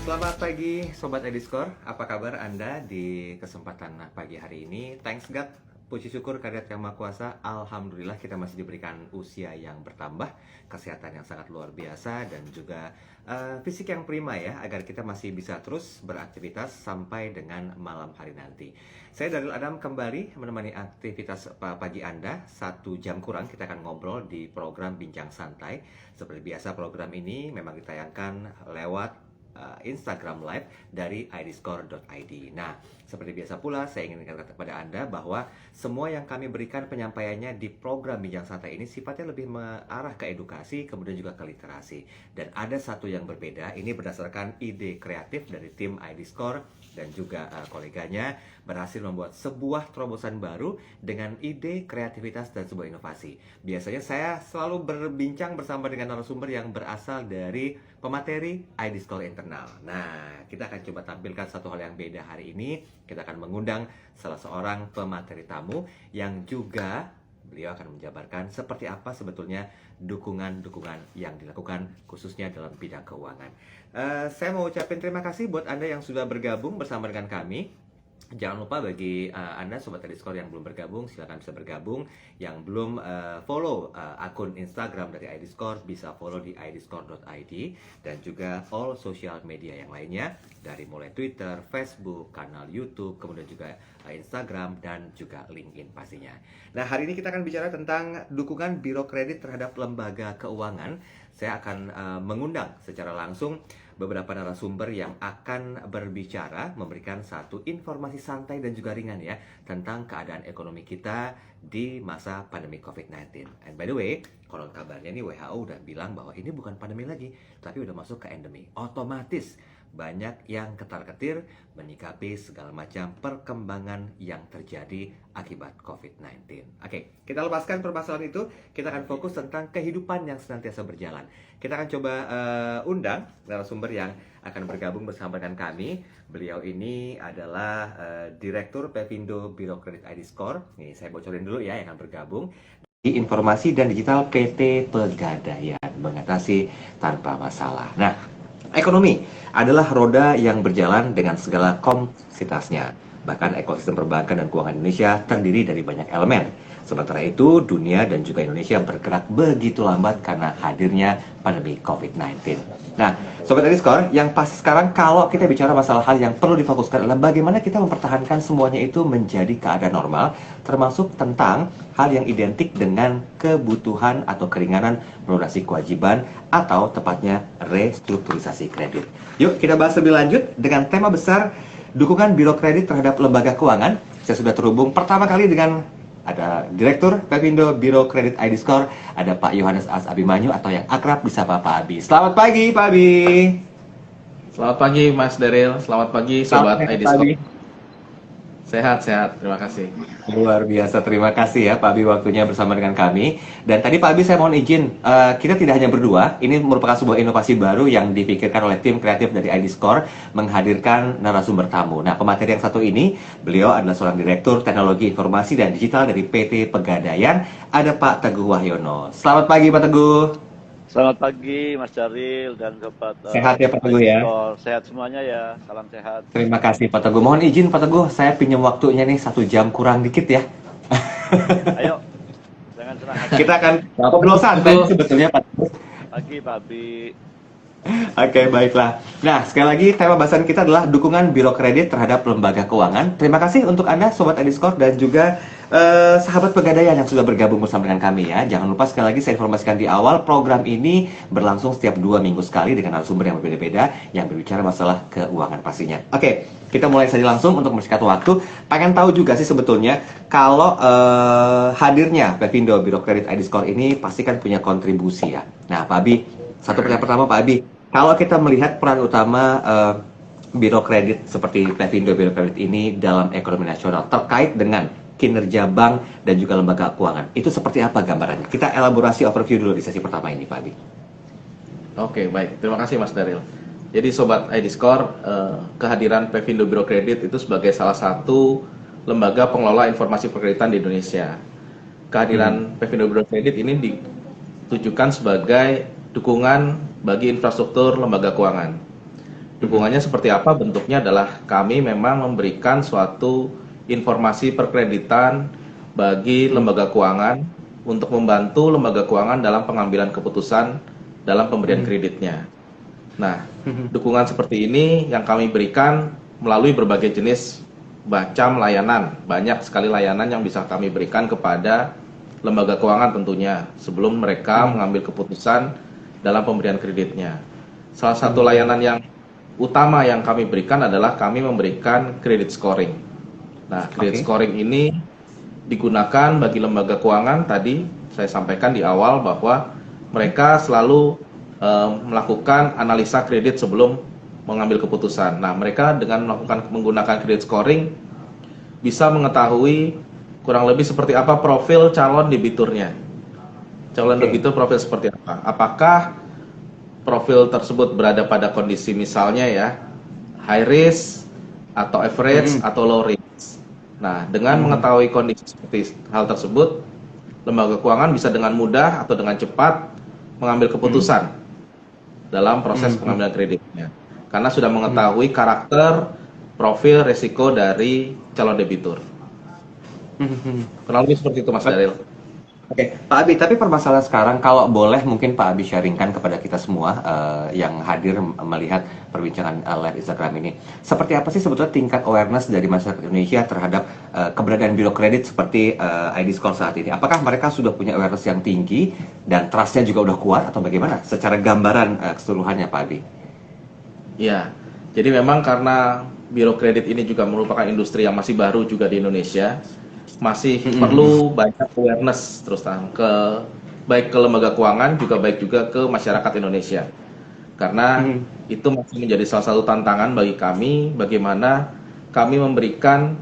Selamat pagi Sobat Ediscore, apa kabar Anda di kesempatan pagi hari ini? Thanks God, puji syukur kehadirat Yang Maha Kuasa. Alhamdulillah kita masih diberikan usia yang bertambah, kesehatan yang sangat luar biasa, dan juga fisik yang prima ya, agar kita masih bisa terus beraktivitas sampai dengan malam hari nanti. Saya Daryl Adam kembali menemani aktivitas pagi Anda. 1 jam kurang kita akan ngobrol di program Bincang Santai. Seperti biasa program ini memang ditayangkan lewat Instagram Live dari idscore.id. Nah, seperti biasa pula saya ingin ingatkan kepada Anda bahwa semua yang kami berikan penyampaiannya di program Bincang Santai ini sifatnya lebih mengarah ke edukasi, kemudian juga ke literasi. Dan ada satu yang berbeda, ini berdasarkan ide kreatif dari tim idscore dan juga koleganya berhasil membuat sebuah terobosan baru dengan ide kreativitas dan sebuah inovasi. Biasanya saya selalu berbincang bersama dengan narasumber yang berasal dari pemateri iDiscover internal. Nah, kita akan coba tampilkan satu hal yang beda hari ini. Kita akan mengundang salah seorang pemateri tamu yang juga beliau akan menjabarkan seperti apa sebetulnya dukungan-dukungan yang dilakukan khususnya dalam bidang keuangan. Saya mau ucapin terima kasih buat Anda yang sudah bergabung bersama dengan kami. Jangan lupa bagi Anda Sobat Ediscore yang belum bergabung, silakan bisa bergabung. Yang belum follow akun Instagram dari iDiscore, bisa follow di idscore.id. Dan juga all social media yang lainnya, dari mulai Twitter, Facebook, kanal YouTube, kemudian juga Instagram, dan juga LinkedIn pastinya. Nah, hari ini kita akan bicara tentang dukungan Biro Kredit terhadap lembaga keuangan. Saya akan mengundang secara langsung beberapa narasumber yang akan berbicara, memberikan satu informasi santai dan juga ringan ya tentang keadaan ekonomi kita di masa pandemi COVID-19. And by the way, konon kabarnya nih WHO udah bilang bahwa ini bukan pandemi lagi, tapi udah masuk ke endemi. Otomatis banyak yang ketar-ketir menyikapi segala macam perkembangan yang terjadi akibat COVID-19. Oke, kita lepaskan permasalahan itu. Kita akan fokus tentang kehidupan yang senantiasa berjalan. Kita akan coba undang narasumber yang akan bergabung bersama dengan kami. Beliau ini adalah Direktur Pevindo Biro Kredit iDiscover. Nih, saya bocorin dulu ya yang akan bergabung. Di Informasi dan Digital PT Pegadaian, mengatasi tanpa masalah. Nah, ekonomi adalah roda yang berjalan dengan segala kompleksitasnya. Bahkan ekosistem perbankan dan keuangan Indonesia terdiri dari banyak elemen. Sementara itu, dunia dan juga Indonesia bergerak begitu lambat karena hadirnya pandemi COVID-19. Nah, Sobat Ediscore, yang pasti sekarang kalau kita bicara masalah hal yang perlu difokuskan adalah bagaimana kita mempertahankan semuanya itu menjadi keadaan normal, termasuk tentang hal yang identik dengan kebutuhan atau keringanan melunasi kewajiban atau tepatnya restrukturisasi kredit. Yuk kita bahas lebih lanjut dengan tema besar dukungan Biro Kredit terhadap lembaga keuangan. Saya sudah terhubung pertama kali dengan ada Direktur Pevindo Biro Kredit iDiscover, ada Pak Yohanes As Abimanyu atau yang akrab disapa Pak Abi. Selamat pagi Pak Abi. Selamat pagi Mas Daryl, selamat pagi Sobat iDiscover. Sehat-sehat, terima kasih. Luar biasa, terima kasih ya Pak Abi waktunya bersama dengan kami. Dan tadi Pak Abi saya mohon izin, kita tidak hanya berdua, ini merupakan sebuah inovasi baru yang dipikirkan oleh tim kreatif dari iDiscover menghadirkan narasumber tamu. Nah, pemateri yang satu ini, beliau adalah seorang Direktur Teknologi Informasi dan Digital dari PT Pegadaian, ada Pak Teguh Wahyono. Selamat pagi Pak Teguh. Selamat pagi Mas Daryl dan Sobat Sehat ya Pak Teguh ya? Sehat semuanya ya, salam sehat. Terima kasih Pak Teguh. Mohon izin Pak Teguh, saya pinjam waktunya nih 1 jam kurang dikit ya. Ayo, jangan senang hati. Kita akan ngobrol santai sebetulnya Pak Teguh. Pagi Pak Abi. Oke, baiklah. Nah, sekali lagi tema bahasan kita adalah dukungan Biro Kredit terhadap lembaga keuangan. Terima kasih untuk Anda Sobat iDiscover dan juga sahabat Pegadaian yang sudah bergabung bersama dengan kami ya. Jangan lupa sekali lagi saya informasikan di awal, program ini berlangsung setiap 2 minggu sekali dengan narasumber yang berbeda-beda yang berbicara masalah keuangan pastinya. Oke, kita mulai saja langsung untuk mempersingkat waktu. Pengen tahu juga sih sebetulnya kalau hadirnya Pevindo Biro Kredit iDiscover ini pasti kan punya kontribusi ya. Nah, Pak Abi, satu pertanyaan pertama Pak Abi, kalau kita melihat peran utama Biro Kredit seperti Pevindo Biro Kredit ini dalam ekonomi nasional terkait dengan kinerja bank dan juga lembaga keuangan, itu seperti apa gambarannya? Kita elaborasi overview dulu di sesi pertama ini, Pak Abi. Oke, baik. Terima kasih Mas Daryl. Jadi Sobat iDiscover, kehadiran Pevindo Biro Kredit itu sebagai salah satu lembaga pengelola informasi perkreditan di Indonesia. Kehadiran Pevindo Biro Kredit ini ditujukan sebagai dukungan bagi infrastruktur lembaga keuangan. Dukungannya seperti apa? Bentuknya adalah kami memang memberikan suatu informasi perkreditan bagi lembaga keuangan untuk membantu lembaga keuangan dalam pengambilan keputusan dalam pemberian kreditnya. Nah, dukungan seperti ini yang kami berikan melalui berbagai jenis macam layanan. Banyak sekali layanan yang bisa kami berikan kepada lembaga keuangan tentunya sebelum mereka mengambil keputusan dalam pemberian kreditnya. Salah satu layanan yang utama yang kami berikan adalah kami memberikan credit scoring. Nah, credit scoring ini digunakan bagi lembaga keuangan. Tadi saya sampaikan di awal bahwa mereka selalu melakukan analisa kredit sebelum mengambil keputusan. Nah, mereka dengan menggunakan credit scoring bisa mengetahui kurang lebih seperti apa profil calon debiturnya. Calon debitur profil seperti apa? Apakah profil tersebut berada pada kondisi misalnya ya high risk atau average atau low risk. Nah, dengan mengetahui kondisi seperti hal tersebut, lembaga keuangan bisa dengan mudah atau dengan cepat mengambil keputusan dalam proses pengambilan kreditnya. Karena sudah mengetahui karakter, profil, risiko dari calon debitur. Kurang lebih seperti itu, Mas Daril. Oke, Pak Abi, tapi permasalahan sekarang kalau boleh mungkin Pak Abi sharingkan kepada kita semua yang hadir melihat perbincangan live Instagram ini. Seperti apa sih sebetulnya tingkat awareness dari masyarakat Indonesia terhadap keberadaan biro kredit seperti ID Score saat ini? Apakah mereka sudah punya awareness yang tinggi dan trust-nya juga udah kuat atau bagaimana? Secara gambaran keseluruhannya Pak Abi. Ya, jadi memang karena biro kredit ini juga merupakan industri yang masih baru juga di Indonesia, masih perlu banyak awareness terus terang baik ke lembaga keuangan baik juga ke masyarakat Indonesia. Karena itu masih menjadi salah satu tantangan bagi kami bagaimana kami memberikan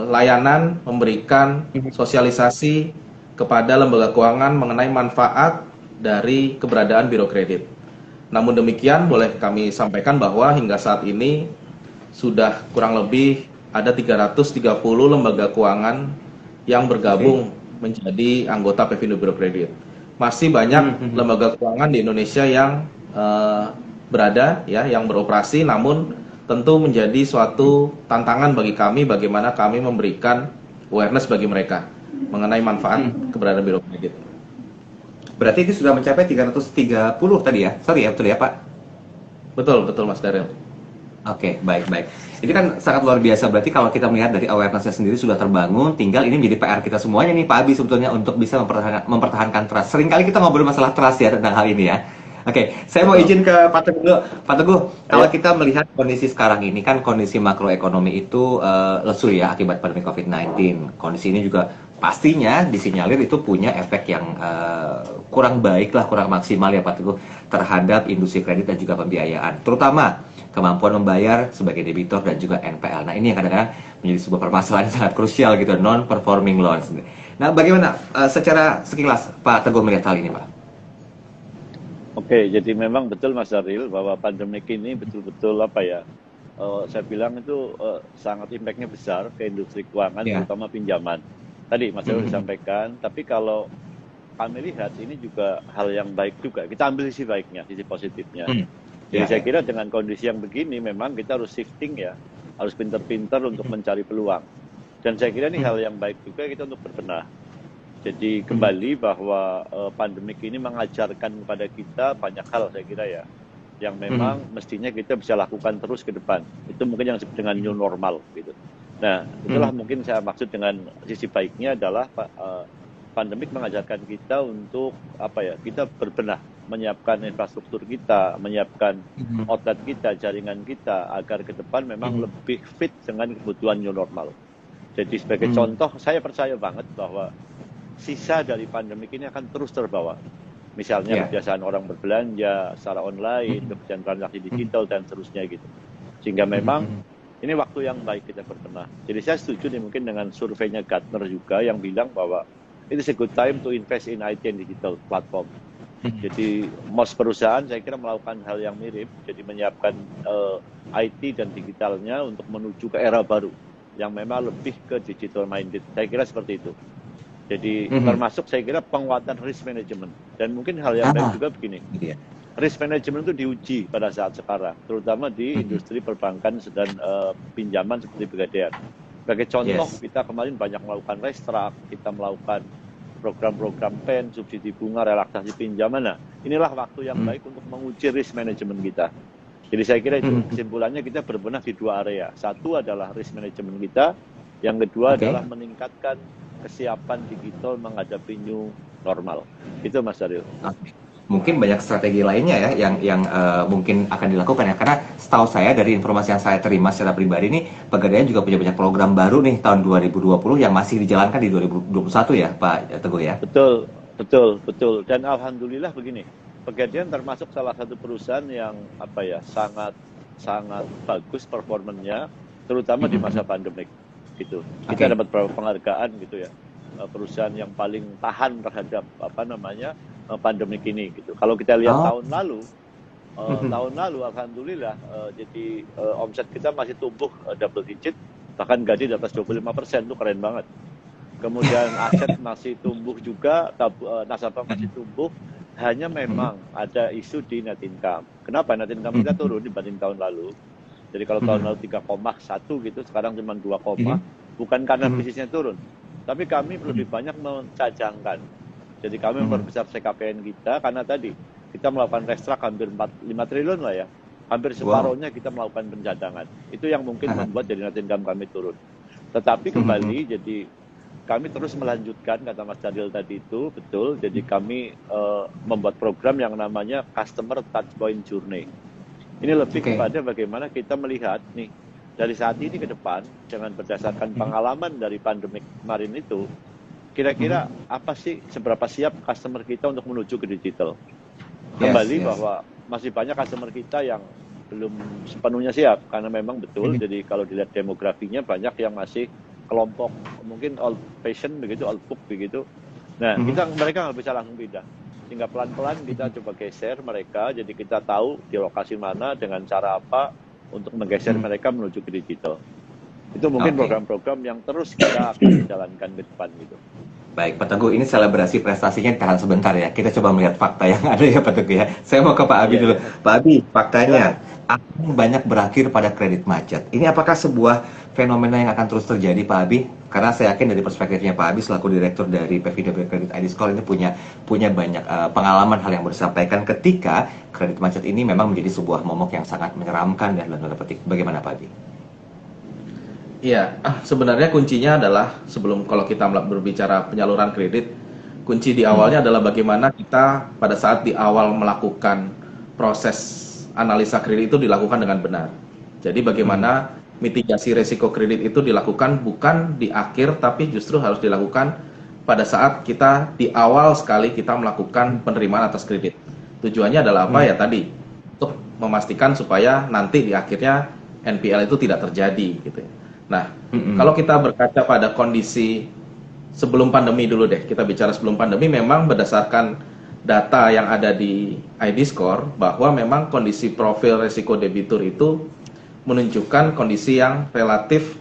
layanan, memberikan sosialisasi kepada lembaga keuangan mengenai manfaat dari keberadaan biro kredit. Namun demikian boleh kami sampaikan bahwa hingga saat ini sudah kurang lebih ada 330 lembaga keuangan yang bergabung menjadi anggota Pevindo Biro Kredit. Masih banyak lembaga keuangan di Indonesia yang berada ya, yang beroperasi, namun tentu menjadi suatu tantangan bagi kami bagaimana kami memberikan awareness bagi mereka mengenai manfaat keberadaan Biro Kredit. Berarti itu sudah mencapai 330 tadi ya? Sorry ya, betul ya Pak? Betul, betul Mas Daril. Oke, baik. Ini kan sangat luar biasa. Berarti kalau kita melihat dari awareness-nya sendiri sudah terbangun, tinggal ini menjadi PR kita semuanya nih Pak Abi sebetulnya untuk bisa mempertahankan trust. Seringkali kita ngobrol masalah trust ya tentang hal ini ya. Oke, saya mau izin ke Pak Teguh dulu. Pak Teguh, kalau kita melihat kondisi sekarang ini kan kondisi makroekonomi itu lesu ya akibat pandemi COVID-19. Kondisi ini juga pastinya disinyalir itu punya efek yang kurang baik lah, kurang maksimal ya Pak Teguh terhadap industri kredit dan juga pembiayaan. Terutama kemampuan membayar sebagai debitur dan juga NPL. Nah, ini yang kadang-kadang menjadi sebuah permasalahan yang sangat krusial gitu, non-performing loans. Nah, bagaimana secara sekilas Pak Teguh melihat hal ini, Pak? Oke, jadi memang betul Mas Daril bahwa pandemik ini betul-betul apa ya, saya bilang itu sangat impact-nya besar ke industri keuangan, terutama pinjaman. Tadi Mas Daril disampaikan, tapi kalau kami lihat ini juga hal yang baik juga. Kita ambil sisi baiknya, sisi positifnya. Jadi saya kira dengan kondisi yang begini memang kita harus shifting ya, harus pintar-pintar untuk mencari peluang. Dan saya kira ini hal yang baik juga kita untuk berbenah. Jadi kembali bahwa pandemik ini mengajarkan kepada kita banyak hal saya kira ya, yang memang mestinya kita bisa lakukan terus ke depan. Itu mungkin yang disebut dengan new normal gitu. Nah, itulah mungkin saya maksud dengan sisi baiknya adalah pandemik mengajarkan kita untuk apa ya, kita berbenah, menyiapkan infrastruktur kita, menyiapkan outlet kita, jaringan kita agar ke depan memang lebih fit dengan kebutuhan new normal. Jadi sebagai contoh, saya percaya banget bahwa sisa dari pandemik ini akan terus terbawa. Misalnya kebiasaan orang berbelanja secara online, kebiasaan transaksi digital dan seterusnya gitu. Sehingga memang ini waktu yang baik kita berbenah. Jadi saya setuju nih mungkin dengan surveinya Gartner juga yang bilang bahwa it is a good time to invest in IT and digital platform. Jadi most perusahaan saya kira melakukan hal yang mirip, jadi menyiapkan IT dan digitalnya untuk menuju ke era baru yang memang lebih ke digital minded. Saya kira seperti itu. Jadi termasuk saya kira penguatan risk management dan mungkin hal yang baik juga begini. risk management itu diuji pada saat sekarang, terutama di industri perbankan dan pinjaman seperti Pegadaian. Sebagai contoh, kita kemarin banyak melakukan restruct, kita melakukan program-program PEN, subsidi bunga, relaksasi pinjaman. Nah, inilah waktu yang baik untuk menguji risk management kita. Jadi saya kira itu kesimpulannya kita berbenah di 2 area. Satu adalah risk management kita, yang kedua adalah meningkatkan kesiapan digital menghadapi new normal. Itu Mas Daryl. Mungkin banyak strategi lainnya ya yang mungkin akan dilakukan ya, karena setahu saya dari informasi yang saya terima secara pribadi nih, Pegadaian juga punya banyak program baru nih tahun 2020 yang masih dijalankan di 2021 ya Pak Teguh ya. Betul. Dan alhamdulillah begini, Pegadaian termasuk salah satu perusahaan yang sangat bagus performanya, terutama di masa pandemik gitu. Kita dapat beberapa penghargaan gitu ya, perusahaan yang paling tahan terhadap pandemik ini gitu. Kalau kita lihat tahun lalu alhamdulillah jadi omset kita masih tumbuh double digit, bahkan gaji di atas 25%, itu keren banget. Kemudian aset masih tumbuh juga, nasabah masih tumbuh, hanya memang ada isu di net income. Kenapa net income kita turun dibanding tahun lalu? Jadi kalau tahun lalu 3,1 gitu, sekarang cuma 2, bukan karena bisnisnya turun, tapi kami lebih banyak mencajangkan. Jadi kami memperbesar CKPN kita karena tadi kita melakukan restruct hampir 5 triliun lah ya. Hampir separuhnya kita melakukan pencadangan. Itu yang mungkin membuat jadi net income kami turun. Tetapi kembali, jadi kami terus melanjutkan, kata Mas Daryl tadi itu, betul. Jadi kami membuat program yang namanya Customer Touchpoint Journey. Ini lebih kepada bagaimana kita melihat nih, dari saat ini ke depan, dengan berdasarkan pengalaman dari pandemi kemarin itu, kira-kira apa sih, seberapa siap customer kita untuk menuju ke digital? Kembali bahwa masih banyak customer kita yang belum sepenuhnya siap, karena memang betul, jadi kalau dilihat demografinya banyak yang masih kelompok mungkin old fashion begitu, old book begitu. Nah, mereka nggak bisa langsung pindah. Sehingga pelan-pelan kita coba geser mereka, jadi kita tahu di lokasi mana, dengan cara apa, untuk menggeser mereka menuju ke digital. Itu mungkin program-program yang terus kita akan jalankan ke depan gitu. Baik, Pak Teguh, ini selebrasi prestasinya tahan sebentar ya. Kita coba melihat fakta yang ada ya Pak Teguh ya. Saya mau ke Pak Abi dulu. Pak Abi, faktanya akan banyak berakhir pada kredit macet. Ini apakah sebuah fenomena yang akan terus terjadi Pak Abi? Karena saya yakin dari perspektifnya Pak Abi selaku direktur dari PVW Credit ID Score ini punya banyak pengalaman hal yang disampaikan ketika kredit macet ini memang menjadi sebuah momok yang sangat menyeramkan dan tanda petik. Bagaimana Pak Abi? Iya, sebenarnya kuncinya adalah sebelum kalau kita berbicara penyaluran kredit, kunci di awalnya adalah bagaimana kita pada saat di awal melakukan proses analisa kredit itu dilakukan dengan benar. Jadi bagaimana mitigasi risiko kredit itu dilakukan bukan di akhir, tapi justru harus dilakukan pada saat kita di awal sekali kita melakukan penerimaan atas kredit. Tujuannya adalah apa ya tadi? Untuk memastikan supaya nanti di akhirnya NPL itu tidak terjadi gitu ya. Nah, kalau kita berkaca pada kondisi sebelum pandemi dulu deh, kita bicara sebelum pandemi, memang berdasarkan data yang ada di ID Score bahwa memang kondisi profil risiko debitur itu menunjukkan kondisi yang relatif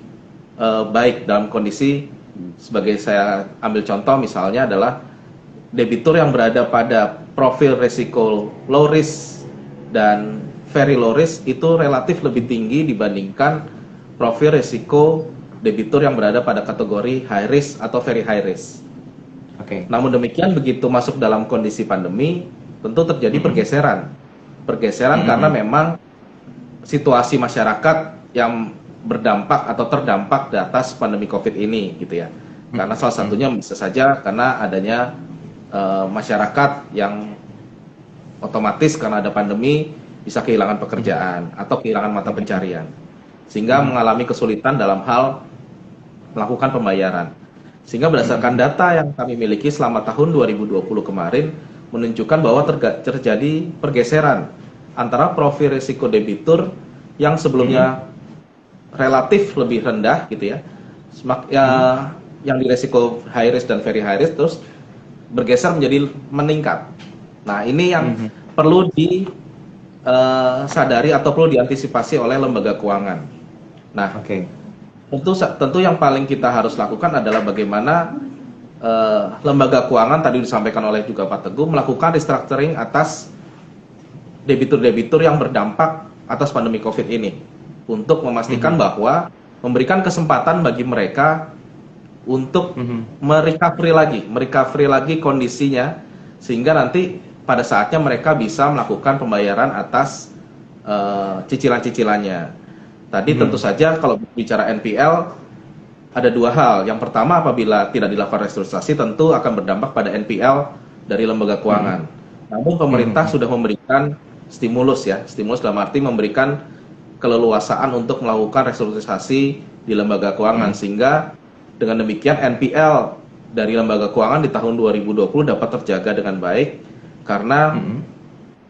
baik dalam kondisi, sebagai saya ambil contoh misalnya adalah debitur yang berada pada profil risiko low risk dan very low risk itu relatif lebih tinggi dibandingkan profil risiko debitur yang berada pada kategori high risk atau very high risk. Namun demikian begitu masuk dalam kondisi pandemi, tentu terjadi pergeseran karena memang situasi masyarakat yang berdampak atau terdampak di atas pandemi COVID ini, gitu ya. Karena salah satunya bisa saja karena adanya masyarakat yang otomatis karena ada pandemi bisa kehilangan pekerjaan atau kehilangan mata pencarian, sehingga mengalami kesulitan dalam hal melakukan pembayaran. Sehingga berdasarkan data yang kami miliki selama tahun 2020 kemarin menunjukkan bahwa terjadi pergeseran antara profil risiko debitur yang sebelumnya relatif lebih rendah gitu ya, yang di risiko high risk dan very high risk terus bergeser menjadi meningkat. Nah, ini yang perlu disadari atau perlu diantisipasi oleh lembaga keuangan. Nah, tentu yang paling kita harus lakukan adalah bagaimana lembaga keuangan tadi disampaikan oleh juga Pak Teguh melakukan restructuring atas debitur-debitur yang berdampak atas pandemi COVID ini, untuk memastikan bahwa memberikan kesempatan bagi mereka untuk merecovery lagi kondisinya, sehingga nanti pada saatnya mereka bisa melakukan pembayaran atas cicilan-cicilannya. Tadi tentu saja kalau bicara NPL ada dua hal. Yang pertama, apabila tidak dilakukan restrukturisasi tentu akan berdampak pada NPL dari lembaga keuangan. Namun pemerintah sudah memberikan stimulus ya, stimulus dalam arti memberikan keleluasaan untuk melakukan restrukturisasi di lembaga keuangan, sehingga dengan demikian NPL dari lembaga keuangan di tahun 2020 dapat terjaga dengan baik, karena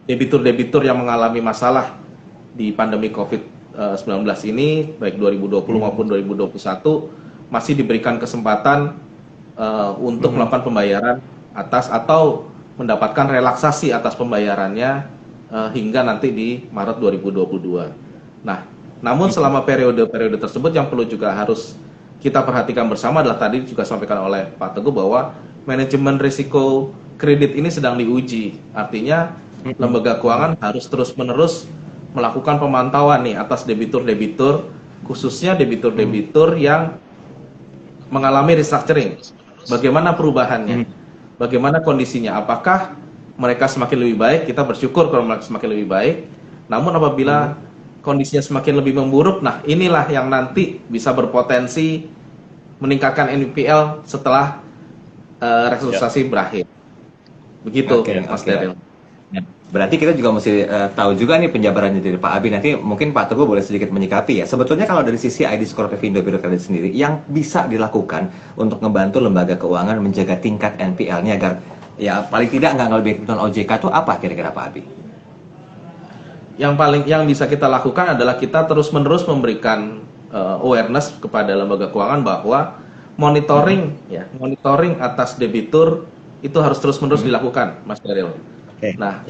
debitur-debitur yang mengalami masalah di pandemi COVID-19 ini, baik 2020 maupun 2021, masih diberikan kesempatan untuk melakukan pembayaran atas atau mendapatkan relaksasi atas pembayarannya hingga nanti di Maret 2022. Nah, namun selama periode-periode tersebut yang perlu juga harus kita perhatikan bersama adalah tadi juga disampaikan oleh Pak Teguh bahwa manajemen risiko kredit ini sedang diuji. Artinya lembaga keuangan harus terus-menerus melakukan pemantauan nih atas debitur-debitur, khususnya debitur-debitur yang mengalami restructuring. Bagaimana perubahannya? Bagaimana kondisinya? Apakah mereka semakin lebih baik? Kita bersyukur kalau mereka semakin lebih baik. Namun apabila kondisinya semakin lebih memburuk, nah inilah yang nanti bisa berpotensi meningkatkan NPL setelah restrukturisasi berakhir. Begitu, Mas Daryl. Berarti kita juga mesti tahu juga nih penjabarannya dari Pak Abi. Nanti mungkin Pak Teguh boleh sedikit menyikapi ya. Sebetulnya kalau dari sisi ID Score Pevindo Biro Kredit sendiri, yang bisa dilakukan untuk membantu lembaga keuangan menjaga tingkat NPL-nya agar ya paling tidak nggak ngelebihin kebutuhan OJK itu apa kira-kira Pak Abi? Yang bisa kita lakukan adalah kita terus-menerus memberikan awareness kepada lembaga keuangan bahwa monitoring atas debitur itu harus terus-menerus dilakukan, Mas Daryl. Nah,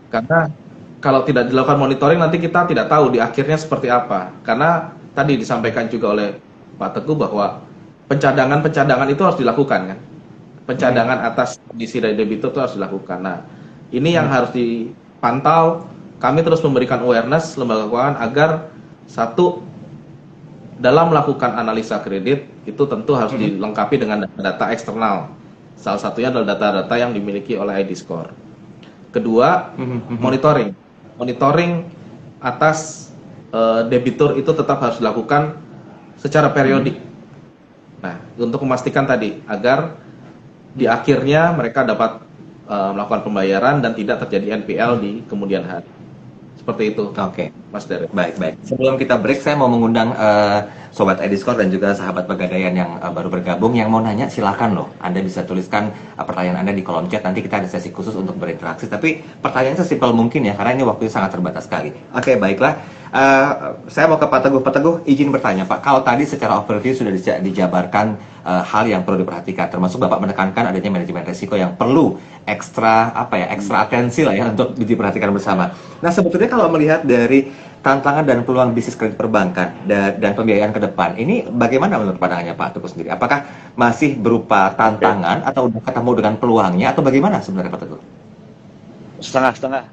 karena kalau tidak dilakukan monitoring nanti kita tidak tahu di akhirnya seperti apa. Karena tadi disampaikan juga oleh Pak Teguh bahwa pencadangan itu harus dilakukan kan. Pencadangan atas kondisi dari debitur itu harus dilakukan. Nah, ini yang harus dipantau. Kami terus memberikan awareness lembaga keuangan agar satu, dalam melakukan analisa kredit itu tentu harus dilengkapi dengan data eksternal. Salah satunya adalah data-data yang dimiliki oleh ID Score. Kedua, monitoring atas debitur itu tetap harus dilakukan secara periodik. Nah, untuk memastikan tadi agar di akhirnya mereka dapat melakukan pembayaran dan tidak terjadi NPL di kemudian hari. Seperti itu. Oke, Mas Daryl. Baik. Sebelum kita break, saya mau mengundang Sobat Ediscore dan juga sahabat Pegadaian yang baru bergabung yang mau nanya, silakan loh. Anda bisa tuliskan pertanyaan Anda di kolom chat. Nanti kita ada sesi khusus untuk berinteraksi. Tapi pertanyaannya sesimpel mungkin ya, karena ini waktunya sangat terbatas sekali. Oke, baiklah. Saya mau ke Pak Teguh. Pak Teguh, izin bertanya Pak. Kalau tadi secara overview sudah dijabarkan hal yang perlu diperhatikan, termasuk Bapak menekankan adanya manajemen risiko yang perlu ekstra atensi lah ya untuk diperhatikan bersama. Nah, sebetulnya kalau melihat dari tantangan dan peluang bisnis kredit perbankan dan pembiayaan ke depan, ini bagaimana menurut pandangannya Pak Teguh sendiri? Apakah masih berupa tantangan atau udah ketemu dengan peluangnya atau bagaimana sebenarnya Pak Teguh? Setengah-setengah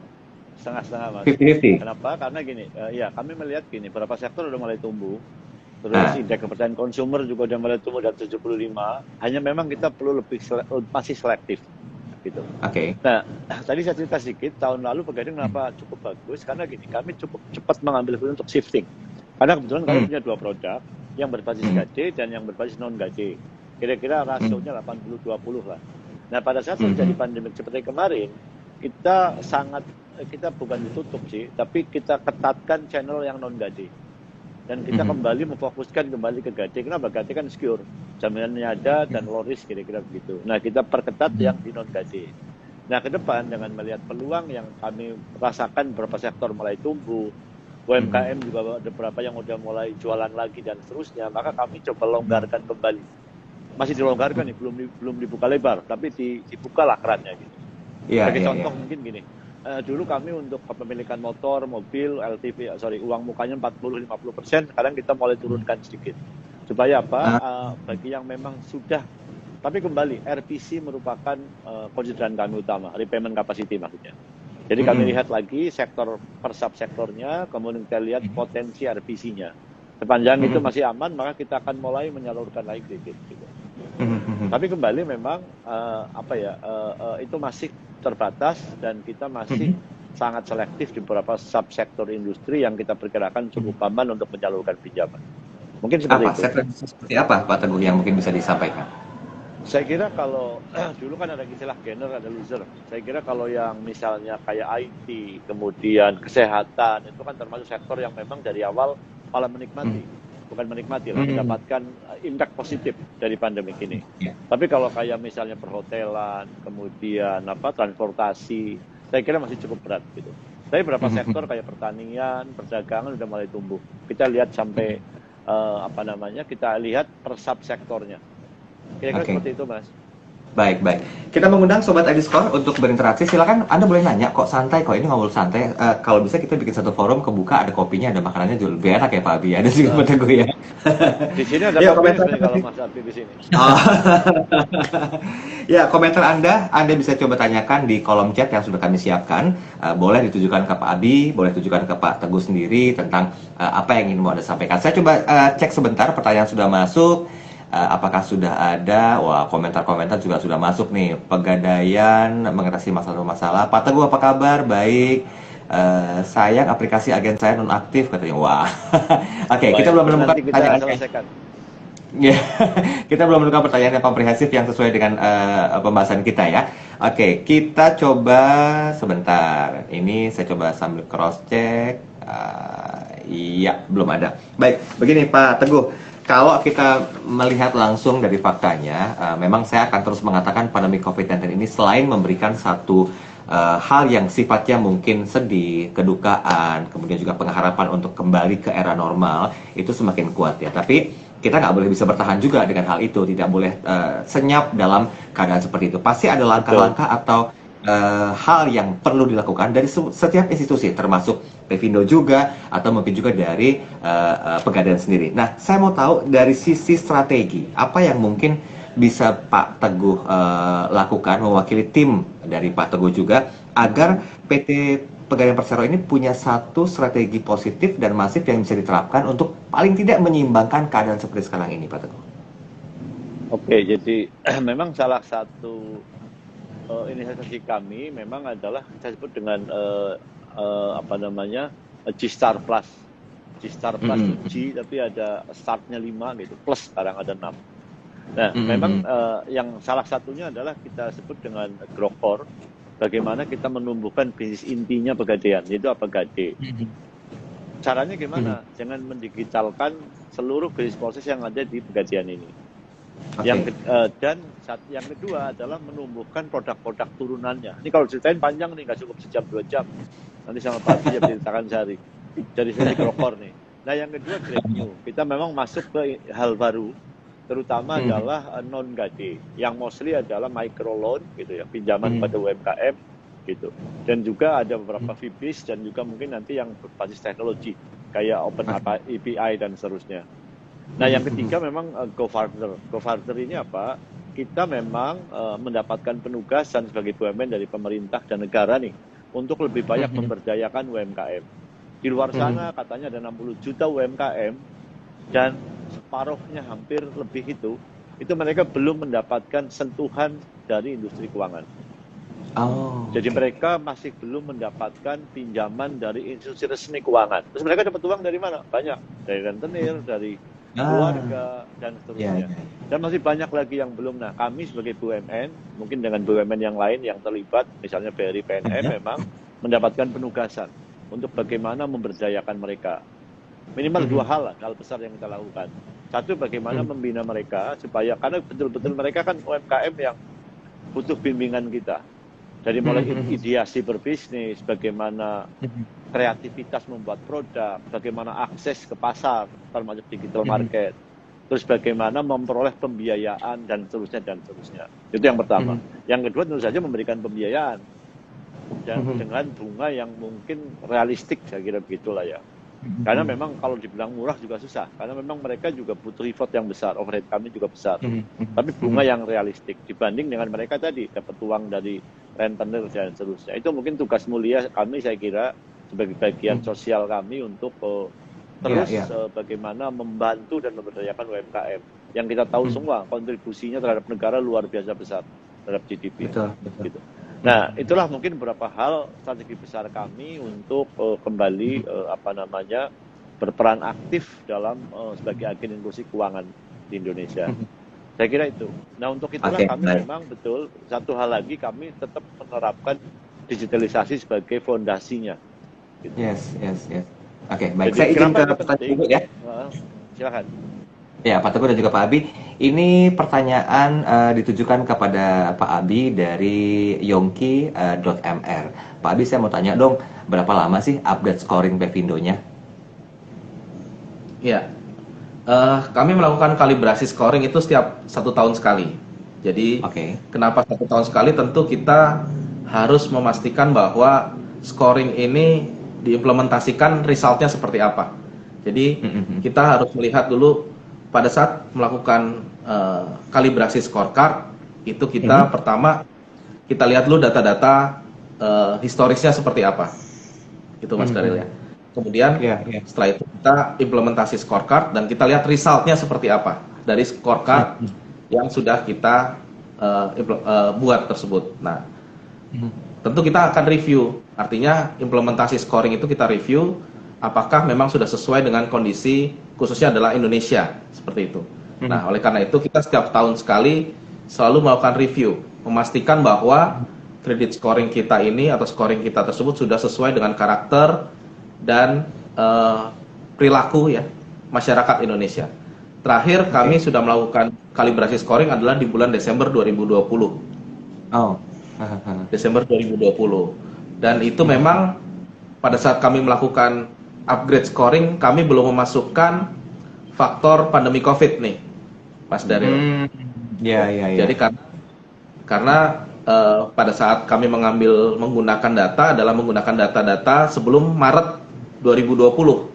Mas. 50-50. Kenapa? Karena gini, ya kami melihat gini, beberapa sektor udah mulai tumbuh. Terus indeks kepercayaan konsumer juga udah mulai tumbuh dari 75. Hanya memang kita perlu masih selektif gitu. Oke. Nah, tadi saya cerita sedikit, tahun lalu Pegadaian kenapa cukup bagus, karena gini, kami cukup cepat mengambil keputusan untuk shifting. Karena kebetulan kami punya dua produk, yang berbasis gade dan yang berbasis non gade. Kira-kira rasionya 80-20 lah. Nah, pada saat terjadi pandemi seperti kemarin, kita bukan ditutup sih, tapi kita ketatkan channel yang non gade. Dan kita kembali memfokuskan kembali ke gade. Kenapa? Gade kan secure, jaminannya ada dan low risk kira-kira begitu. Nah, kita perketat yang di non gade. Nah, ke depan dengan melihat peluang yang kami rasakan beberapa sektor mulai tumbuh, UMKM juga ada beberapa yang udah mulai jualan lagi dan seterusnya, maka kami coba longgarkan kembali. Masih dilonggarkan nih, belum dibuka lebar, tapi dibukalah kerannya gitu. Sebagai contoh mungkin gini. Dulu kami untuk kepemilikan motor, mobil, uang mukanya 40-50%, sekarang kita mulai turunkan sedikit. Supaya apa? Bagi yang memang sudah, tapi kembali, RPC merupakan konsideran kami utama, repayment capacity maksudnya. Jadi kami lihat lagi sektor per subsektornya, kemudian kita lihat potensi RPC-nya. Sepanjang itu masih aman, maka kita akan mulai menyalurkan lagi kredit. Gitu. Tapi kembali memang itu masih terbatas dan kita masih sangat selektif di beberapa subsektor industri yang kita perkirakan cukup aman untuk menyalurkan pinjaman. Mungkin seperti itu. Sektor seperti apa Pak Teguh yang mungkin bisa disampaikan? Saya kira kalau dulu kan ada istilah gainer, ada loser. Saya kira kalau yang misalnya kayak IT, kemudian kesehatan, itu kan termasuk sektor yang memang dari awal malah menikmati. Bukan menikmati lah, mendapatkan impact positif dari pandemi ini. Tapi kalau kayak misalnya perhotelan, kemudian transportasi, saya kira masih cukup berat gitu. Tapi beberapa sektor kayak pertanian, perdagangan udah mulai tumbuh. Kita lihat sampai kita lihat per subsektornya. Kira-kira seperti itu, Mas. Baik. Kita mengundang Sobat iDiscord untuk berinteraksi. Silakan, Anda boleh nanya, kok santai, kok ini ngobrol santai. Kalau bisa kita bikin satu forum, kebuka, ada kopinya, ada makanannya, juga lebih enak ya Pak Abi. Ada juga Pak Teguh ya. Di sini ada kopi sebenarnya kalau Mas Abi di sini. Ya, komentar Anda bisa coba tanyakan di kolom chat yang sudah kami siapkan. Boleh ditujukan ke Pak Abi, boleh ditujukan ke Pak Teguh sendiri tentang apa yang ingin mau Anda sampaikan. Saya coba cek sebentar, pertanyaan sudah masuk. Apakah sudah ada? Wah, komentar-komentar juga sudah masuk nih. Pegadaian mengatasi masalah-masalah. Pak Teguh apa kabar? Baik. Sayang aplikasi agen saya nonaktif katanya. Wah. Oke, kita belum menemukan pertanyaan. Ya, kita belum menemukan pertanyaan yang komprehensif yang sesuai dengan pembahasan kita ya. Oke, kita coba sebentar. Ini saya coba sambil cross check. Iya, belum ada. Baik, begini Pak Teguh. Kalau kita melihat langsung dari faktanya, memang saya akan terus mengatakan pandemi COVID-19 ini selain memberikan satu hal yang sifatnya mungkin sedih, kedukaan, kemudian juga pengharapan untuk kembali ke era normal, itu semakin kuat ya. Tapi kita nggak boleh bisa bertahan juga dengan hal itu, tidak boleh senyap dalam keadaan seperti itu. Pasti ada langkah-langkah atau hal yang perlu dilakukan dari setiap institusi, termasuk Pevindo juga, atau mungkin juga dari Pegadaian sendiri. Nah, saya mau tahu dari sisi strategi, apa yang mungkin bisa Pak Teguh lakukan, mewakili tim dari Pak Teguh juga, agar PT Pegadaian Persero ini punya satu strategi positif dan masif yang bisa diterapkan untuk paling tidak menyeimbangkan keadaan seperti sekarang ini, Pak Teguh. Oke, jadi memang salah satu inisiatif kami memang adalah saya sebut dengan G-Star Plus. G-Star Plus itu G tapi ada startnya 5 gitu, plus sekarang ada 6. Nah, memang yang salah satunya adalah kita sebut dengan Growcore. Bagaimana kita menumbuhkan bisnis intinya Pegadaian, yaitu Apegade. Caranya gimana? Jangan mendigitalkan seluruh bisnis proses yang ada di Pegadaian ini. Dan yang kedua adalah menumbuhkan produk-produk turunannya. Ini kalau ceritain panjang nih, nggak cukup sejam 2 jam. Nanti sama Pak Abi ceritakan sehari. Dari sini Growcore nih. Nah yang kedua Great New. Kita memang masuk ke hal baru, terutama adalah non-gade, yang mostly adalah micro loan gitu ya, pinjaman pada UMKM gitu. Dan juga ada beberapa FIBIS dan juga mungkin nanti yang berbasis teknologi kayak Open API dan seterusnya. Nah, yang ketiga memang Go Farther. Go Farther ini apa? Kita memang mendapatkan penugasan sebagai BUMN dari pemerintah dan negara nih untuk lebih banyak memberdayakan UMKM. Di luar sana katanya ada 60 juta UMKM dan separuhnya hampir lebih itu mereka belum mendapatkan sentuhan dari industri keuangan. Jadi mereka masih belum mendapatkan pinjaman dari institusi resmi keuangan. Terus mereka dapat uang dari mana? Banyak. Dari rentenir, dari keluarga dan seterusnya. Dan masih banyak lagi yang belum. Nah, kami sebagai BUMN, mungkin dengan BUMN yang lain yang terlibat, misalnya BRI PNM memang mendapatkan penugasan untuk bagaimana memberdayakan mereka. Minimal 2 hal besar yang kita lakukan. Satu, bagaimana membina mereka supaya, karena betul-betul mereka kan UMKM yang butuh bimbingan kita. Dari mulai ideasi berbisnis, bagaimana kreativitas membuat produk, bagaimana akses ke pasar, termasuk digital market, terus bagaimana memperoleh pembiayaan dan seterusnya. Itu yang pertama. Yang kedua tentu saja memberikan pembiayaan dan dengan bunga yang mungkin realistik, saya kira begitulah ya. Karena memang kalau dibilang murah juga susah, karena memang mereka juga butuh effort yang besar, overhead kami juga besar. Tapi bunga yang realistik dibanding dengan mereka tadi dapat uang dari rentenir dan seterusnya. Itu mungkin tugas mulia kami, saya kira sebagai bagian sosial kami untuk terus bagaimana membantu dan memberdayakan UMKM yang kita tahu semua kontribusinya terhadap negara luar biasa besar terhadap GDP. Betul. Gitu. Nah, itulah mungkin beberapa hal strategi besar kami untuk kembali berperan aktif dalam sebagai agen inklusi keuangan di Indonesia. Saya kira itu. Nah, untuk itulah kami memang betul satu hal lagi, kami tetap menerapkan digitalisasi sebagai fondasinya. Gitu. Yes. Oke, baik. Saya izin ke pertanyaan dulu ya. Silakan. Ya, Pak Teguh dan juga Pak Abi. Ini pertanyaan ditujukan kepada Pak Abi dari yongki.mr. Pak Abi, saya mau tanya dong, berapa lama sih update scoring Pevindo-nya? Ya, kami melakukan kalibrasi scoring itu setiap 1 tahun sekali. Jadi, kenapa 1 tahun sekali? Tentu kita harus memastikan bahwa scoring ini diimplementasikan resultnya seperti apa. Jadi, kita harus melihat dulu pada saat melakukan kalibrasi scorecard, itu kita pertama kita lihat dulu data-data historisnya seperti apa. Itu Mas Daril ya. Kemudian setelah itu kita implementasi scorecard dan kita lihat resultnya seperti apa dari scorecard yang sudah kita buat tersebut. Nah, tentu kita akan review, artinya implementasi scoring itu kita review apakah memang sudah sesuai dengan kondisi khususnya adalah Indonesia, seperti itu. Nah, oleh karena itu kita setiap tahun sekali selalu melakukan review, memastikan bahwa kredit scoring kita ini atau scoring kita tersebut sudah sesuai dengan karakter dan perilaku ya masyarakat Indonesia. Terakhir kami sudah melakukan kalibrasi scoring adalah di bulan Desember 2020. Desember 2020. Dan itu memang pada saat kami melakukan upgrade scoring, kami belum memasukkan faktor pandemi COVID nih, Mas Daril. Jadi karena pada saat kami menggunakan data adalah menggunakan data-data sebelum Maret 2020.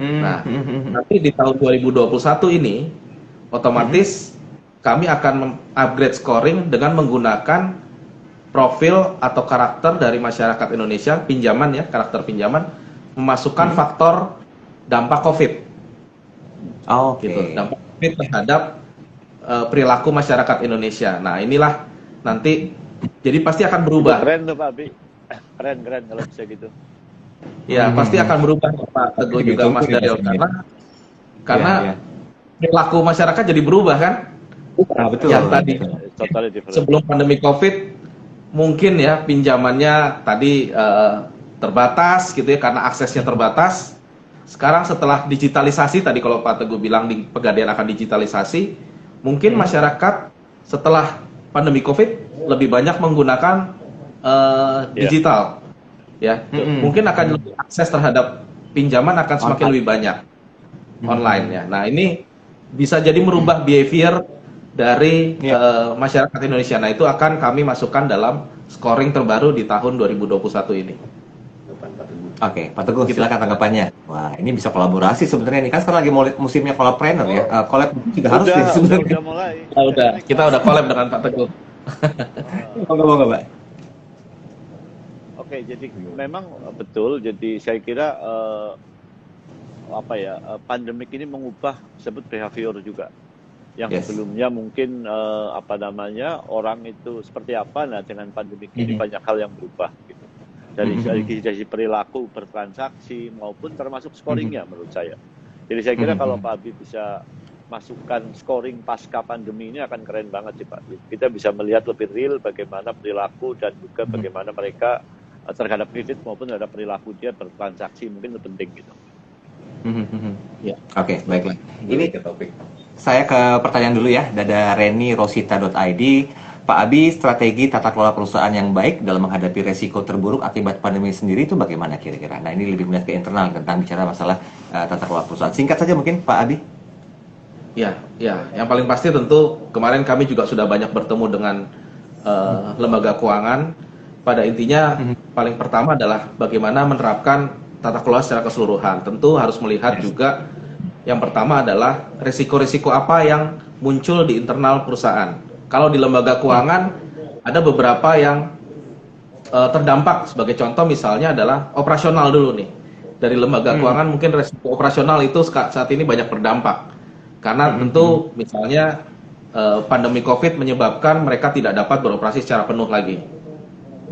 Nah, nanti di tahun 2021 ini otomatis kami akan upgrade scoring dengan menggunakan profil atau karakter dari masyarakat Indonesia, pinjaman ya, karakter pinjaman, memasukkan faktor dampak COVID. Gitu, dampak COVID terhadap perilaku masyarakat Indonesia. Nah, inilah nanti jadi pasti akan berubah. Keren tuh Pak Abi. Keren kalau bisa gitu. Ya, pasti akan berubah Pak Teguh juga Mas Daril karena perilaku masyarakat jadi berubah kan? Betul. Yang tadi sebelum pandemi COVID mungkin ya pinjamannya tadi terbatas gitu ya karena aksesnya terbatas. Sekarang setelah digitalisasi tadi kalau Pak Teguh bilang di Pegadaian akan digitalisasi, mungkin masyarakat setelah pandemi COVID lebih banyak menggunakan digital. Ya, mungkin akan lebih akses terhadap pinjaman akan semakin lebih banyak online ya. Nah, ini bisa jadi merubah behavior dari masyarakat Indonesia. Nah, itu akan kami masukkan dalam scoring terbaru di tahun 2021 ini. Oke, Pak Teguh, silakan tanggapannya. Wah, ini bisa kolaborasi sebenarnya ini kan sekarang lagi musimnya collabpreneur ya. Collab juga harus ya sebenarnya. Udah mulai. Kita udah collab dengan Pak Teguh. Moga-moga, Pak. Oke, jadi memang betul. Jadi saya kira pandemik ini mengubah sebut behavior juga. Yang sebelumnya mungkin orang itu seperti apa, nah dengan pandemik ini banyak hal yang berubah gitu. Dari segi perilaku bertransaksi maupun termasuk scoringnya menurut saya. Jadi saya kira kalau Pak Abi bisa masukkan scoring pasca pandemi ini akan keren banget sih Pak. Kita bisa melihat lebih real bagaimana perilaku dan juga bagaimana mereka terhadap kredit maupun terhadap perilaku dia bertransaksi, mungkin itu penting gitu. Oke, baiklah. Ini saya ke pertanyaan dulu ya, dari renirosita.id. Pak Abi, strategi tata kelola perusahaan yang baik dalam menghadapi resiko terburuk akibat pandemi sendiri itu bagaimana kira-kira? Nah, ini lebih melihat ke internal tentang bicara masalah tata kelola perusahaan. Singkat saja mungkin Pak Abi. Ya, yang paling pasti tentu kemarin kami juga sudah banyak bertemu dengan lembaga keuangan. Pada intinya paling pertama adalah bagaimana menerapkan tata kelola secara keseluruhan. Tentu harus melihat juga yang pertama adalah risiko-risiko apa yang muncul di internal perusahaan. Kalau di lembaga keuangan ada beberapa yang terdampak. Sebagai contoh misalnya adalah operasional dulu nih. Dari lembaga keuangan mungkin resiko operasional itu saat ini banyak berdampak. Karena tentu misalnya pandemi COVID menyebabkan mereka tidak dapat beroperasi secara penuh lagi.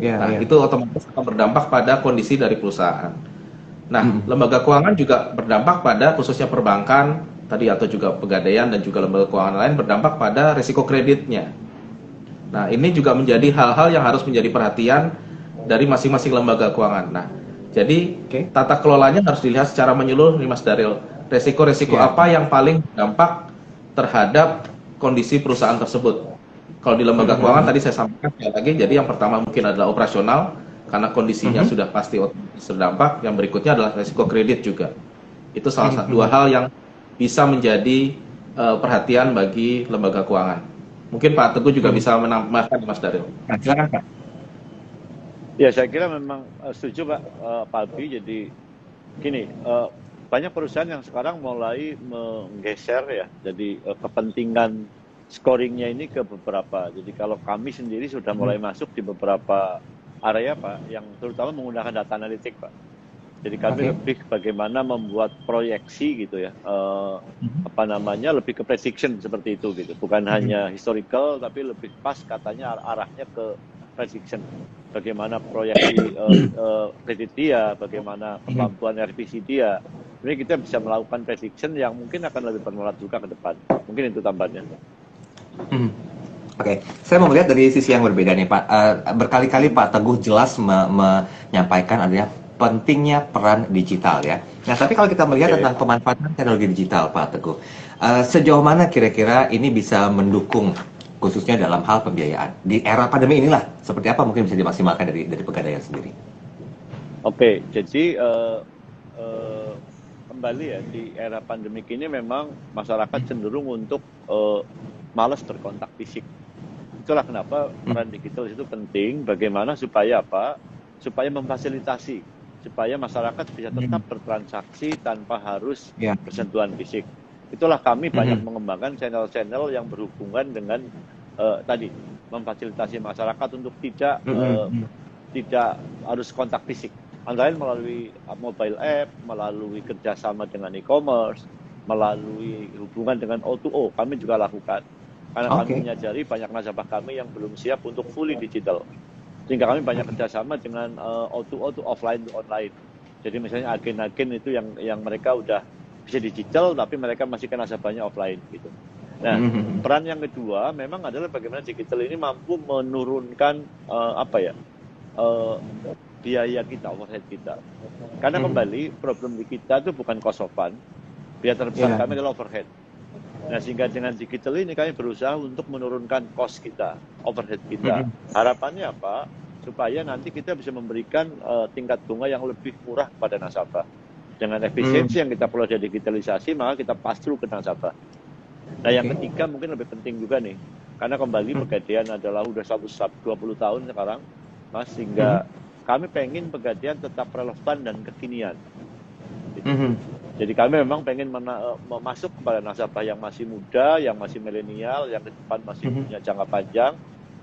Nah, itu otomatis akan berdampak pada kondisi dari perusahaan. Nah, lembaga keuangan juga berdampak pada khususnya perbankan tadi atau juga pegadaian dan juga lembaga keuangan lain berdampak pada risiko kreditnya. Nah, ini juga menjadi hal-hal yang harus menjadi perhatian dari masing-masing lembaga keuangan. Nah, jadi tata kelolanya harus dilihat secara menyeluruh nih Mas Daryl. Resiko-resiko apa yang paling berdampak terhadap kondisi perusahaan tersebut. Kalau di lembaga keuangan tadi saya sampaikan sekali lagi, jadi yang pertama mungkin adalah operasional, karena kondisinya sudah pasti terdampak. Yang berikutnya adalah resiko kredit juga. Itu salah satu dua hal yang bisa menjadi perhatian bagi lembaga keuangan. Mungkin Pak Teguh juga bisa menambahkan Mas Daryl. Nah, silakan Pak. Ya, saya kira memang setuju Pak Albi. Jadi gini, banyak perusahaan yang sekarang mulai menggeser ya. Jadi kepentingan scoringnya ini ke beberapa. Jadi kalau kami sendiri sudah mulai masuk di beberapa area Pak, yang terutama menggunakan data analitik Pak. Jadi kami lebih bagaimana membuat proyeksi gitu ya, lebih ke prediction seperti itu gitu. Bukan hanya historical, tapi lebih pas katanya arahnya ke prediction. Bagaimana proyeksi kredit dia, bagaimana kemampuan revisi dia. Jadi kita bisa melakukan prediction yang mungkin akan lebih bermulat juga ke depan. Mungkin itu tambahannya. Oke, saya mau melihat dari sisi yang berbeda nih Pak. Berkali-kali Pak Teguh jelas menyampaikan adanya pentingnya peran digital ya. Nah, tapi kalau kita melihat tentang pemanfaatan teknologi digital Pak Teguh, sejauh mana kira-kira ini bisa mendukung khususnya dalam hal pembiayaan di era pandemi inilah? Seperti apa mungkin bisa dimaksimalkan dari pegadaian sendiri? Oke, jadi kembali ya, di era pandemik ini memang masyarakat cenderung untuk malas berkontak fisik. Itulah kenapa peran digital itu penting. Bagaimana supaya apa? Supaya memfasilitasi, supaya masyarakat bisa tetap bertransaksi tanpa harus bersentuhan fisik. Itulah kami banyak mengembangkan channel-channel yang berhubungan dengan tadi memfasilitasi masyarakat untuk tidak harus kontak fisik. Antara lain melalui mobile app, melalui kerjasama dengan e-commerce, melalui hubungan dengan O2O, kami juga lakukan. Karena kami menyadari banyak nasabah kami yang belum siap untuk fully digital. Sehingga kami banyak kerjasama dengan O2O to offline to online. Jadi misalnya agen-agen itu yang mereka udah bisa digital, tapi mereka masih kan nasabahnya offline gitu. Nah, peran yang kedua memang adalah bagaimana digital ini mampu menurunkan biaya kita, overhead kita. Karena kembali problem di kita itu bukan cost of fund, biaya terbesar kami adalah overhead. Nah, sehingga dengan digital ini kami berusaha untuk menurunkan cost kita, overhead kita. Harapannya apa? Supaya nanti kita bisa memberikan tingkat bunga yang lebih murah kepada nasabah. Dengan efisiensi yang kita perlu dari digitalisasi, maka kita pass through ke nasabah. Nah, yang ketiga mungkin lebih penting juga nih. Karena kembali pegadaian adalah udah 20 tahun sekarang, Mas, sehingga kami pengen pegadaian tetap relevan dan kekinian. Gitu. Jadi kami memang pengen masuk kepada nasabah yang masih muda, yang masih milenial, yang ke depan masih punya jangka panjang,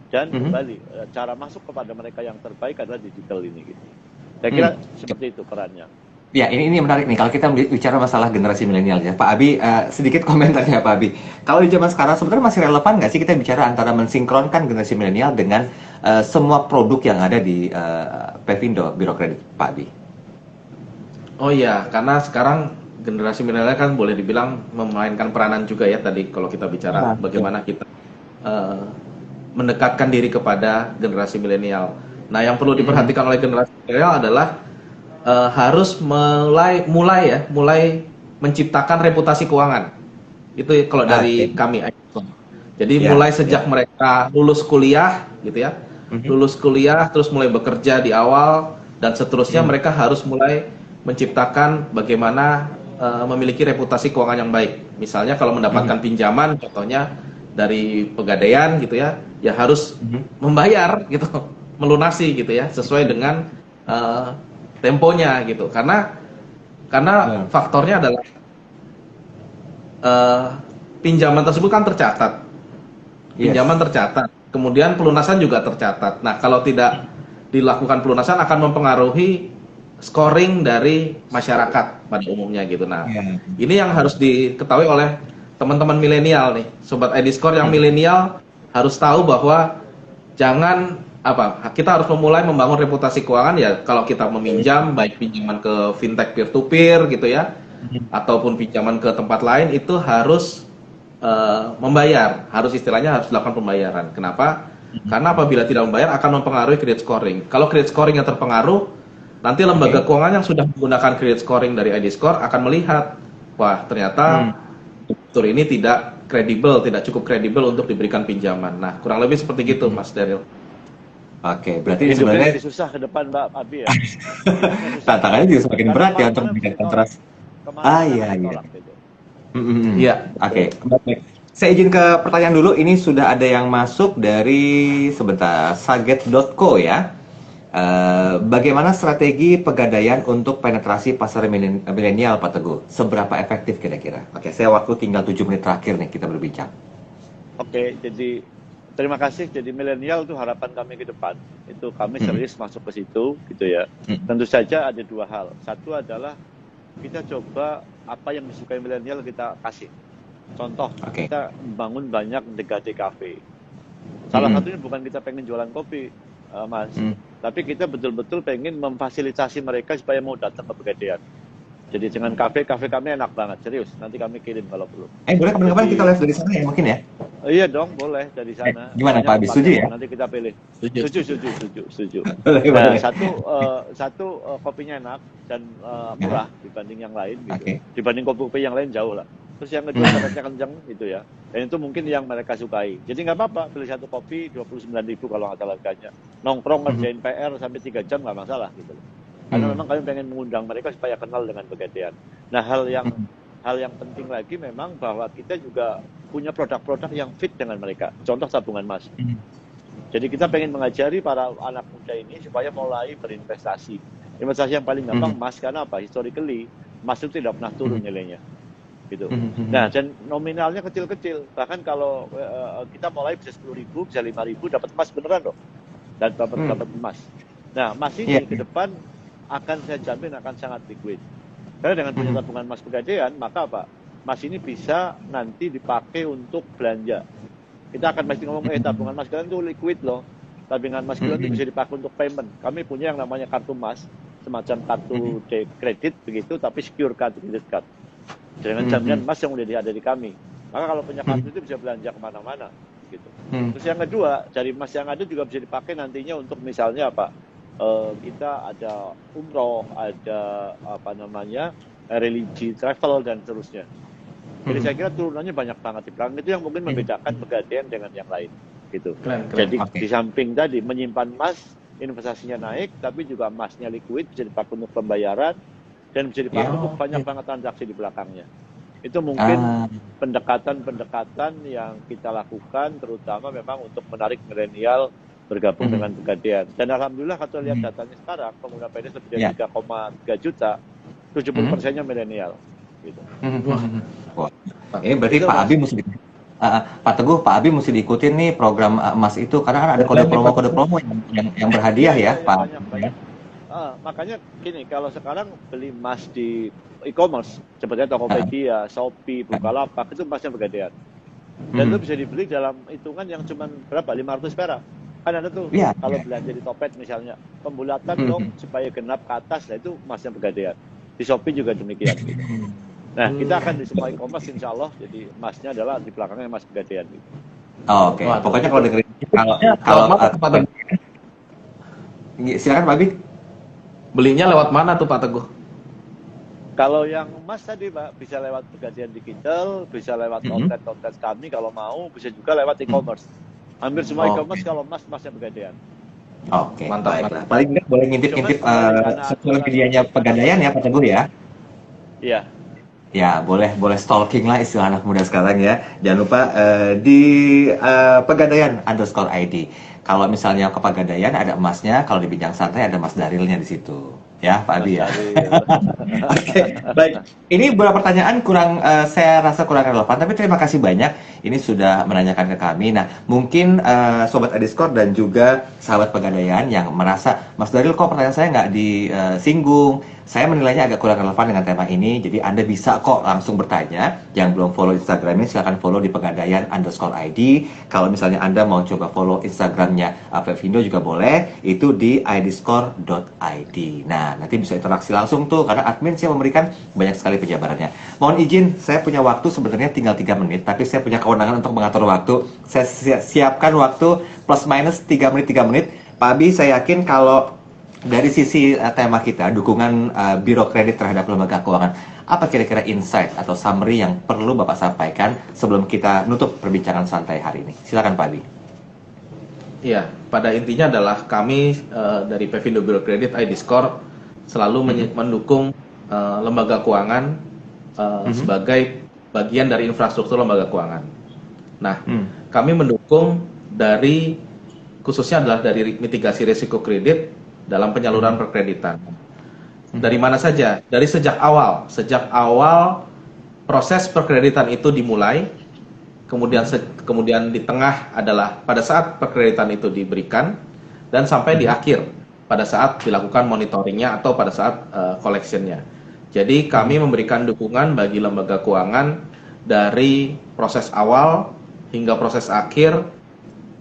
dan kembali cara masuk kepada mereka yang terbaik adalah digital ini. Gitu. Saya kira seperti itu perannya. Ya, ini menarik nih kalau kita bicara masalah generasi milenial ya. Pak Abi, sedikit komentarnya Pak Abi. Kalau di zaman sekarang sebenarnya masih relevan nggak sih kita bicara antara mensinkronkan generasi milenial dengan semua produk yang ada di Pevindo Biro Kredit, Pak Abi? Oh iya, karena sekarang generasi milenial kan boleh dibilang memainkan peranan juga ya tadi kalau kita bicara bagaimana kita mendekatkan diri kepada generasi milenial. Nah, yang perlu diperhatikan oleh generasi milenial adalah harus mulai menciptakan reputasi keuangan. Itu kalau dari kami. Jadi mulai sejak mereka lulus kuliah gitu ya. Lulus kuliah terus mulai bekerja di awal dan seterusnya mereka harus mulai menciptakan bagaimana memiliki reputasi keuangan yang baik. Misalnya kalau mendapatkan pinjaman contohnya dari pegadaian gitu ya, ya harus membayar gitu, melunasi gitu ya, sesuai dengan temponya gitu. Karena faktornya adalah pinjaman tersebut kan tercatat. Pinjaman tercatat. kemudian pelunasan juga tercatat. Nah, kalau tidak dilakukan pelunasan akan mempengaruhi scoring dari masyarakat pada umumnya gitu. Nah, Ya. ini yang harus diketahui oleh teman-teman milenial nih, sobat Ediscore yang milenial harus tahu bahwa jangan kita harus memulai membangun reputasi keuangan ya kalau kita meminjam baik pinjaman ke fintech peer to peer gitu ya ataupun pinjaman ke tempat lain itu harus membayar, harus istilahnya harus dilakukan pembayaran. Kenapa? Karena apabila tidak membayar akan mempengaruhi credit scoring. Kalau credit scoring yang terpengaruh, nanti lembaga keuangan yang sudah menggunakan credit scoring dari Ediscore akan melihat, wah ternyata fitur ini tidak kredibel, tidak cukup kredibel untuk diberikan pinjaman. Nah, kurang lebih seperti gitu, Mas Daryl. Oke, berarti Hidupnya sebenarnya lebih susah ke depan Mbak Abi ya. tantangannya juga semakin berat ya untuk meningkatkan trust. Iya. Gitu. Iya. Oke, baik. Saya izin ke pertanyaan dulu. Ini sudah ada yang masuk dari saget.co ya. Bagaimana strategi pegadaian untuk penetrasi pasar milenial, Pak Teguh? Seberapa efektif kira-kira? Oke, saya waktu tinggal 7 menit terakhir nih kita berbincang. Oke, jadi terima kasih. Jadi milenial itu harapan kami ke depan. Itu kami serius masuk ke situ, gitu ya. Tentu saja ada dua hal. Satu adalah kita coba apa yang disukai milenial kita kasih. Contoh, kita membangun banyak mendekati kafe. Salah satunya bukan kita pengen jualan kopi, Mas. Tapi kita betul-betul pengen memfasilitasi mereka supaya mau datang ke Pegadaian. Jadi dengan kafe kami enak banget, serius. Nanti kami kirim kalau perlu. Boleh kapan-kapan kita live dari sana ya mungkin ya? Iya dong, boleh dari sana. Gimana Pak Abi, setuju ya? Nanti kita pilih. Setuju. Nah, satu kopinya enak dan murah dibanding yang lain gitu. Dibanding kopi yang lain jauh lah. Terus yang kedua sangatnya kencang gitu ya. Dan itu mungkin yang mereka sukai. Jadi nggak apa-apa, beli satu kopi 29.000 kalau nggak salah harganya. Nongkrong ngerjain PR sampai 3 jam nggak masalah gitu loh. Karena memang kami pengen mengundang mereka supaya kenal dengan Pegadaian. Nah, hal yang penting lagi memang bahwa kita juga punya produk-produk yang fit dengan mereka. Contoh tabungan emas. Jadi kita pengen mengajari para anak muda ini supaya mulai berinvestasi. Investasi yang paling gampang emas, karena apa? Historically, emas itu tidak pernah turun nilainya. Gitu. Nah, dan nominalnya kecil-kecil. Bahkan kalau kita mulai bisa 10.000, bisa 5.000, dapat emas beneran loh. Dan dapat emas. Nah, emas ini ke depan akan saya jamin akan sangat liquid. Karena dengan punya tabungan emas Pegadaian, maka apa? Emas ini bisa nanti dipakai untuk belanja. Kita akan pasti ngomong, tabungan emas kalian itu liquid loh. Tabungan emas kalian itu bisa dipakai untuk payment. Kami punya yang namanya kartu emas, semacam kartu kredit begitu, tapi secure card, credit card. Dengan jaminan emas yang udah ada di kami. Maka kalau punya kartu itu bisa belanja kemana-mana. Gitu. Terus yang kedua, dari emas yang ada juga bisa dipakai nantinya untuk misalnya apa? Kita ada umroh, ada religi travel dan seterusnya. Jadi saya kira turunannya banyak banget di belakang. Itu yang mungkin membedakan Pegadaian dengan yang lain, gitu. Jadi di samping tadi menyimpan emas, investasinya naik, tapi juga emasnya liquid, bisa dipakai untuk pembayaran dan bisa dipakai untuk banyak banget transaksi di belakangnya. Itu mungkin pendekatan-pendekatan yang kita lakukan, terutama memang untuk menarik milenial bergabung dengan Pegadaian. Dan alhamdulillah kalau lihat datanya sekarang, pengguna PNS lebih dari 3,3 juta, 70%-nya milenial. Gitu. Wah. Ini berarti Pak Abi mesti Pak Teguh, Pak Abi mesti diikutin nih program emas itu, karena kan ada kode promo yang berhadiah ya, Pak. Banyak. Makanya gini, kalau sekarang beli emas di e-commerce, seperti Tokopedia, Shopee, Bukalapak, itu emasnya Pegadaian. Dan itu bisa dibeli dalam hitungan yang cuma berapa? 500 perak. Kan ada tuh, kalau belanja di Topet misalnya, pembulatan dong supaya genap ke atas, nah itu emasnya Pegadaian. Di Shopee juga demikian. Gitu. Nah, kita akan di semua e-commerce insya Allah, jadi emasnya adalah di belakangnya emas Pegadaian. Gitu. Oke. Pokoknya kalau dengerin, silakan Pak Abi. Belinya lewat mana tuh Pak Teguh? Kalau yang emas tadi Pak, bisa lewat Pegadaian Digital, bisa lewat outlet kami kalau mau, bisa juga lewat e-commerce. Hampir semua e-commerce kalau emasnya Pegadaian. Oke, mantap. Paling nggak boleh ngintip-ngintip sosial medianya Pegadaian ya Pak Teguh ya? Iya. Ya, boleh stalking lah istilah anak muda sekarang ya. Jangan lupa di Pegadaian_ID. Kalau misalnya ke Pegadaian ada emasnya, kalau di Bincang Santai ada Mas Darilnya di situ. Ya, Pak Abi ya. Oke, baik. Ini beberapa pertanyaan saya rasa kurang relevan, tapi terima kasih banyak. ini sudah menanyakan ke kami. Nah, mungkin Sobat Ediskor dan juga sahabat Pegadaian yang merasa, Mas Daryl kok pertanyaan saya nggak disinggung, saya menilainya agak kurang relevan dengan tema ini, jadi Anda bisa kok langsung bertanya. Yang belum follow Instagramnya, silahkan follow di Pegadaian_ID. Kalau misalnya Anda mau coba follow Instagramnya Pevindo juga boleh, itu di idiscore.id. Nah, nanti bisa interaksi langsung tuh, karena admin saya memberikan banyak sekali penjabarannya. Mohon izin, saya punya waktu sebenarnya tinggal 3 menit, tapi saya punya kewenangan untuk mengatur waktu. Saya siapkan waktu plus minus 3 menit, 3 menit. Pak Abi, saya yakin kalau dari sisi tema kita, dukungan Biro Kredit terhadap lembaga keuangan, apa kira-kira insight atau summary yang perlu Bapak sampaikan sebelum kita nutup perbincangan santai hari ini? Silakan Pak Abi. Iya, pada intinya adalah kami dari Pevindo Biro Kredit iDiscore selalu mendukung lembaga keuangan sebagai bagian dari infrastruktur lembaga keuangan. Nah, kami mendukung dari khususnya adalah dari mitigasi risiko kredit dalam penyaluran perkreditan. Dari mana saja? Dari sejak awal proses perkreditan itu dimulai, kemudian di tengah adalah pada saat perkreditan itu diberikan, dan sampai di akhir pada saat dilakukan monitoringnya atau pada saat collectionnya. Jadi kami memberikan dukungan bagi lembaga keuangan dari proses awal hingga proses akhir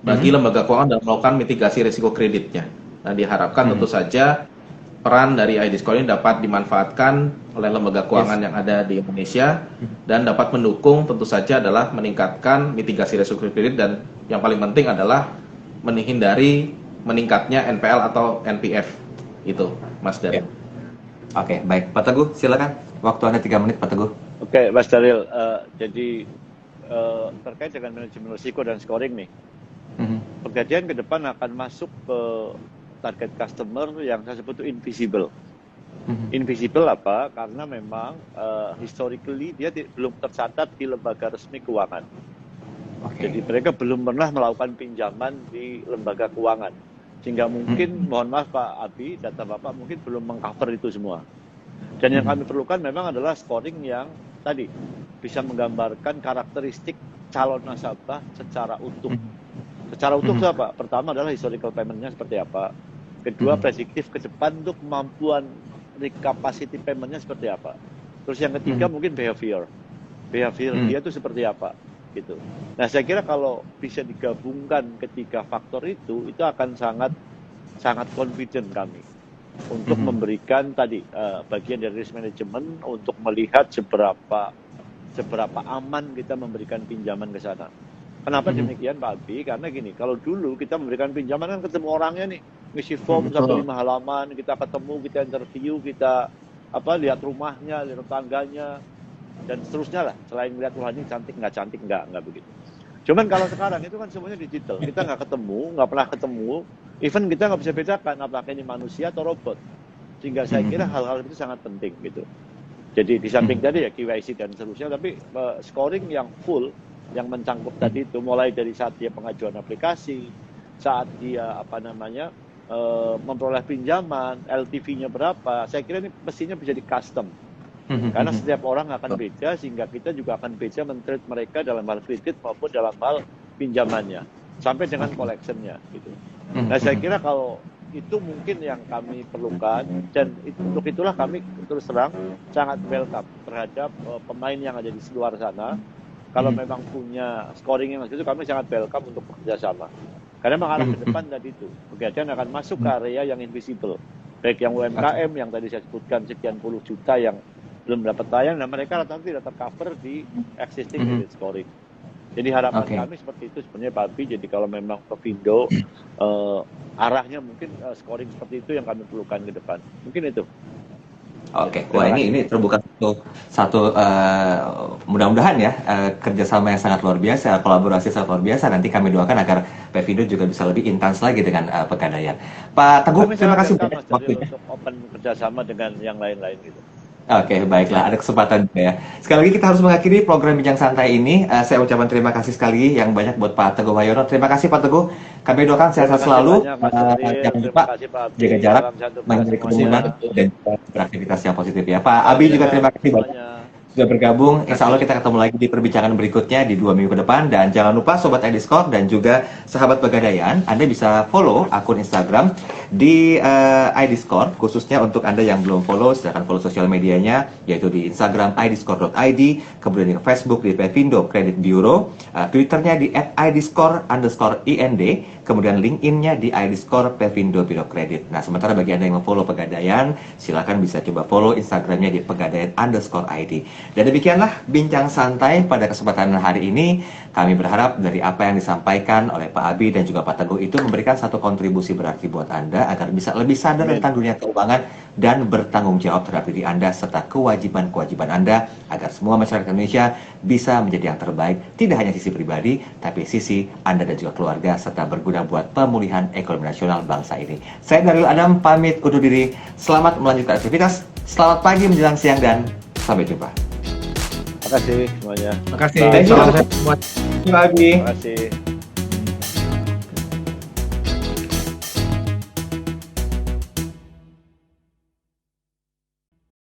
bagi lembaga keuangan dalam melakukan mitigasi risiko kreditnya. Nah, diharapkan tentu saja peran dari iDiscore ini dapat dimanfaatkan oleh lembaga keuangan yang ada di Indonesia dan dapat mendukung tentu saja adalah meningkatkan mitigasi risiko kredit, dan yang paling penting adalah menghindari meningkatnya NPL atau NPF. Itu, Mas Daryl. Oke, baik. Pak Teguh, silakan. Waktu Anda 3 menit, Pak Teguh. Oke, Mas Daryl, jadi terkait dengan manajemen risiko dan scoring nih, Pegadaian ke depan akan masuk ke target customer yang saya sebut itu invisible. Invisible apa? Karena memang historically dia belum tercatat di lembaga resmi keuangan. Jadi mereka belum pernah melakukan pinjaman di lembaga keuangan. Sehingga mungkin, mohon maaf Pak Abi, data Bapak mungkin belum mengcover itu semua. Dan yang kami perlukan memang adalah scoring yang tadi bisa menggambarkan karakteristik calon nasabah secara utuh. Secara utuh itu apa? Pertama adalah historical payment-nya seperti apa. Kedua, prediktif ke depan untuk kemampuan capacity payment-nya seperti apa. Terus yang ketiga mungkin behavior. Behavior dia itu seperti apa. Gitu. Nah, saya kira kalau bisa digabungkan ketiga faktor itu akan sangat confident kami untuk memberikan tadi bagian dari risk management untuk melihat seberapa aman kita memberikan pinjaman ke sana. Kenapa demikian Pak Abi? Karena gini, kalau dulu kita memberikan pinjaman kan ketemu orangnya nih, ngisi form sampai 5 halaman, kita ketemu, kita interview, kita lihat rumahnya, lihat tetangganya, dan seterusnya lah. Selain melihat rumahnya cantik nggak begitu. Cuman kalau sekarang itu kan semuanya digital, kita nggak pernah ketemu, even kita nggak bisa bedakan apakah ini manusia atau robot. Sehingga saya kira hal-hal itu sangat penting gitu. Jadi di samping tadi ya KYC dan seterusnya, tapi scoring yang full, yang mencangkup tadi itu mulai dari saat dia pengajuan aplikasi, saat dia memperoleh pinjaman, LTV-nya berapa. Saya kira ini mestinya bisa di custom. Karena setiap orang akan beda, sehingga kita juga akan beda men-treat mereka dalam hal kredit maupun dalam hal pinjamannya, sampai dengan collection-nya gitu. Nah, saya kira kalau itu mungkin yang kami perlukan, dan untuk itulah kami terus terang sangat welcome terhadap pemain yang ada di luar sana. Kalau memang punya scoring yang itu, kami sangat welcome untuk bekerja sama. Karena mengarah ke depan tadi itu, Pegadaian akan masuk ke area yang invisible. Baik yang UMKM yang tadi saya sebutkan sekian puluh juta yang belum dapat tayang, dan mereka rata-rata tidak tercover di existing credit scoring. Jadi harapan kami seperti itu sebenarnya Pak Abi. Jadi kalau memang Pevindo arahnya mungkin scoring seperti itu yang kami perlukan ke depan. Mungkin itu. Oke, wah ini terbuka satu mudah-mudahan ya kerjasama yang sangat luar biasa, kolaborasi sangat luar biasa. Nanti kami doakan agar Pevindo juga bisa lebih intens lagi dengan Pegadaian. Pak Teguh, terima kasih banyak waktunya. Untuk open kerjasama dengan yang lain-lain gitu. Oke, baiklah, ada kesempatan juga ya. Sekali lagi kita harus mengakhiri program Bincang Santai ini. Saya ucapkan terima kasih sekali yang banyak buat Pak Teguh Wahyono. Terima kasih Pak Teguh. Kami doakan sehat selalu. Jangan lupa jaga jarak, menghindari kerumunan, dan beraktivitas yang positif ya. Pak Abi juga terima kasih banyak. sudah bergabung. Insya Allah kita ketemu lagi di perbincangan berikutnya di 2 minggu ke depan. Dan jangan lupa Sobat iDiscord dan juga sahabat Pegadaian, Anda bisa follow akun Instagram di iDiscord, khususnya untuk Anda yang belum follow, silahkan follow sosial medianya, yaitu di Instagram iDiscord.id, kemudian di Facebook di Pevindo Credit Bureau, Twitternya di @iDiscord_IND, kemudian LinkedIn-nya di iDiscord Pevindo Biro Kredit. Nah, sementara bagi Anda yang mau follow Pegadaian, silakan bisa coba follow Instagramnya di Pegadaian_ID. Dan demikianlah bincang santai pada kesempatan hari ini. Kami berharap dari apa yang disampaikan oleh Pak Abi dan juga Pak Teguh itu memberikan satu kontribusi berarti buat Anda agar bisa lebih sadar tentang dunia keuangan dan bertanggung jawab terhadap diri Anda serta kewajiban-kewajiban Anda agar semua masyarakat Indonesia bisa menjadi yang terbaik, tidak hanya sisi pribadi, tapi sisi Anda dan juga keluarga serta berguna buat pemulihan ekonomi nasional bangsa ini. Saya Daryl Adam pamit undur diri. Selamat melanjutkan aktivitas. Selamat pagi menjelang siang dan sampai jumpa. Terima kasih semuanya. Terima kasih. Thank you. Salam sehat semua. Terima kasih. Terima kasih.